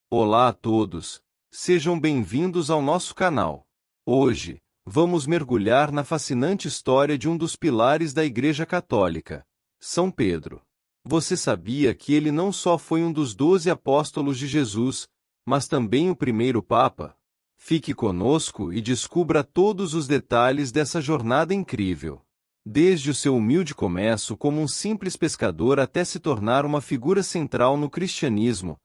Olá a todos, sejam bem-vindos ao nosso canal. Hoje, vamos mergulhar na fascinante história de um dos pilares da Igreja Católica, São Pedro. Você sabia que ele não só foi um dos 12 apóstolos de Jesus, mas também o primeiro Papa? Fique conosco e descubra todos os detalhes dessa jornada incrível. Desde o seu humilde começo como um simples pescador até se tornar uma figura central no cristianismo,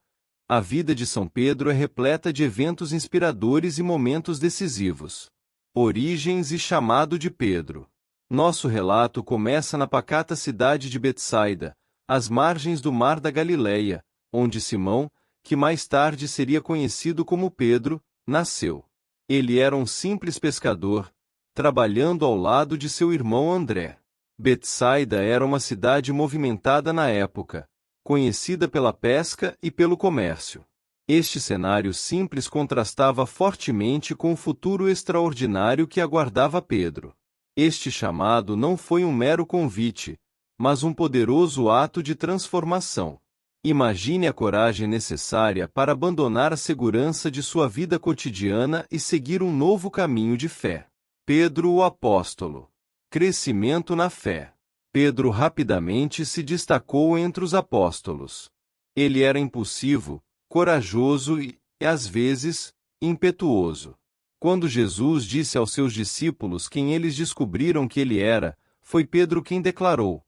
a vida de São Pedro é repleta de eventos inspiradores e momentos decisivos. Origens e chamado de Pedro. Nosso relato começa na pacata cidade de Betsaida, às margens do Mar da Galileia, onde Simão, que mais tarde seria conhecido como Pedro, nasceu. Ele era um simples pescador, trabalhando ao lado de seu irmão André. Betsaida era uma cidade movimentada na época, conhecida pela pesca e pelo comércio. Este cenário simples contrastava fortemente com o futuro extraordinário que aguardava Pedro. Este chamado não foi um mero convite, mas um poderoso ato de transformação. Imagine a coragem necessária para abandonar a segurança de sua vida cotidiana e seguir um novo caminho de fé. Pedro o Apóstolo. Crescimento na fé. Pedro rapidamente se destacou entre os apóstolos. Ele era impulsivo, corajoso e, às vezes, impetuoso. Quando Jesus disse aos seus discípulos quem eles descobriram que ele era, foi Pedro quem declarou: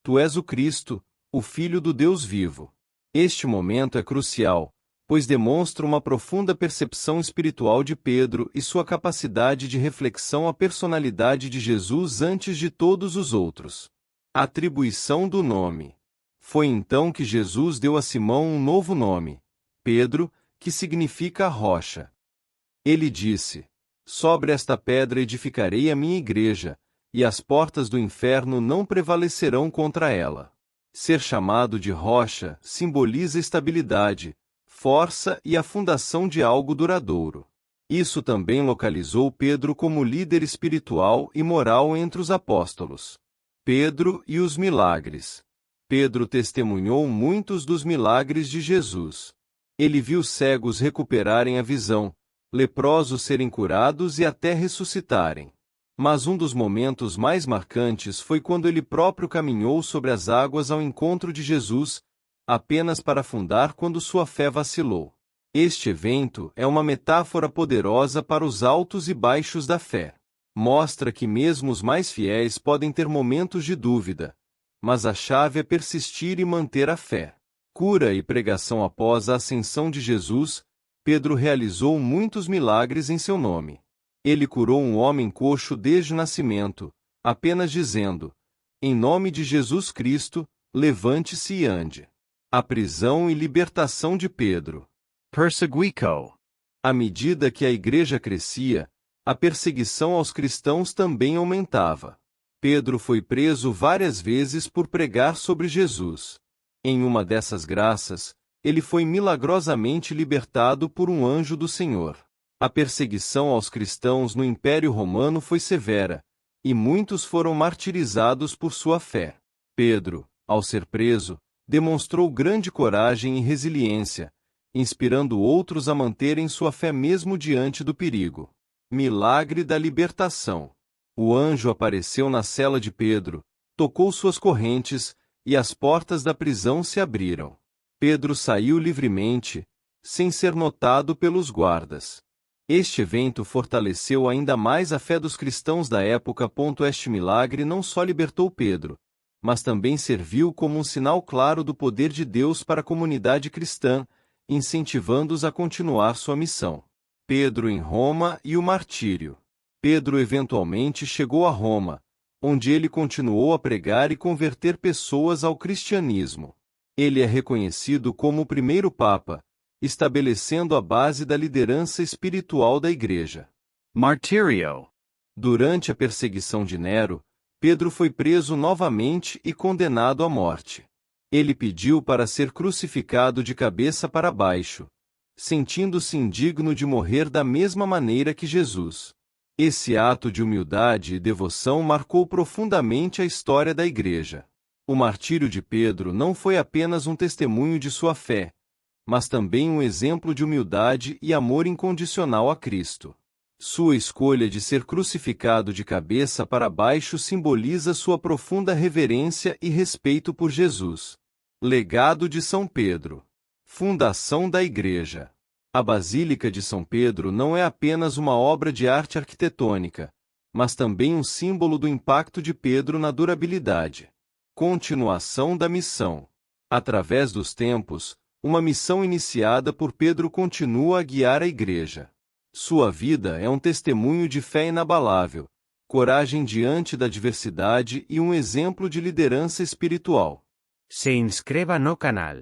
"Tu és o Cristo, o Filho do Deus vivo." Este momento é crucial, pois demonstra uma profunda percepção espiritual de Pedro e sua capacidade de reflexão à personalidade de Jesus antes de todos os outros. Atribuição do nome. Foi então que Jesus deu a Simão um novo nome, Pedro, que significa rocha. Ele disse: "Sobre esta pedra edificarei a minha igreja, e as portas do inferno não prevalecerão contra ela." Ser chamado de rocha simboliza estabilidade, força e a fundação de algo duradouro. Isso também localizou Pedro como líder espiritual e moral entre os apóstolos. Pedro e os milagres. Pedro testemunhou muitos dos milagres de Jesus. Ele viu cegos recuperarem a visão, leprosos serem curados e até ressuscitarem. Mas um dos momentos mais marcantes foi quando ele próprio caminhou sobre as águas ao encontro de Jesus, apenas para afundar quando sua fé vacilou. Este evento é uma metáfora poderosa para os altos e baixos da fé. Mostra que mesmo os mais fiéis podem ter momentos de dúvida, mas a chave é persistir e manter a fé. Cura e pregação. Após a ascensão de Jesus, Pedro realizou muitos milagres em seu nome. Ele curou um homem coxo desde o nascimento, apenas dizendo: "Em nome de Jesus Cristo, levante-se e ande." A prisão e libertação de Pedro. Perseguico. À medida que a igreja crescia, a perseguição aos cristãos também aumentava. Pedro foi preso várias vezes por pregar sobre Jesus. Em uma dessas graças, ele foi milagrosamente libertado por um anjo do Senhor. A perseguição aos cristãos no Império Romano foi severa, e muitos foram martirizados por sua fé. Pedro, ao ser preso, demonstrou grande coragem e resiliência, inspirando outros a manterem sua fé mesmo diante do perigo. Milagre da libertação. O anjo apareceu na cela de Pedro, tocou suas correntes, e as portas da prisão se abriram. Pedro saiu livremente, sem ser notado pelos guardas. Este evento fortaleceu ainda mais a fé dos cristãos da época. Este milagre não só libertou Pedro, mas também serviu como um sinal claro do poder de Deus para a comunidade cristã, incentivando-os a continuar sua missão. Pedro em Roma e o martírio. Pedro eventualmente chegou a Roma, onde ele continuou a pregar e converter pessoas ao cristianismo. Ele é reconhecido como o primeiro Papa, estabelecendo a base da liderança espiritual da Igreja. Martírio. Durante a perseguição de Nero, Pedro foi preso novamente e condenado à morte. Ele pediu para ser crucificado de cabeça para baixo, sentindo-se indigno de morrer da mesma maneira que Jesus. Esse ato de humildade e devoção marcou profundamente a história da Igreja. O martírio de Pedro não foi apenas um testemunho de sua fé, mas também um exemplo de humildade e amor incondicional a Cristo. Sua escolha de ser crucificado de cabeça para baixo simboliza sua profunda reverência e respeito por Jesus. Legado de São Pedro. Fundação da Igreja. A Basílica de São Pedro não é apenas uma obra de arte arquitetônica, mas também um símbolo do impacto de Pedro na durabilidade. Continuação da missão. Através dos tempos, uma missão iniciada por Pedro continua a guiar a Igreja. Sua vida é um testemunho de fé inabalável, coragem diante da adversidade e um exemplo de liderança espiritual. Se inscreva no canal.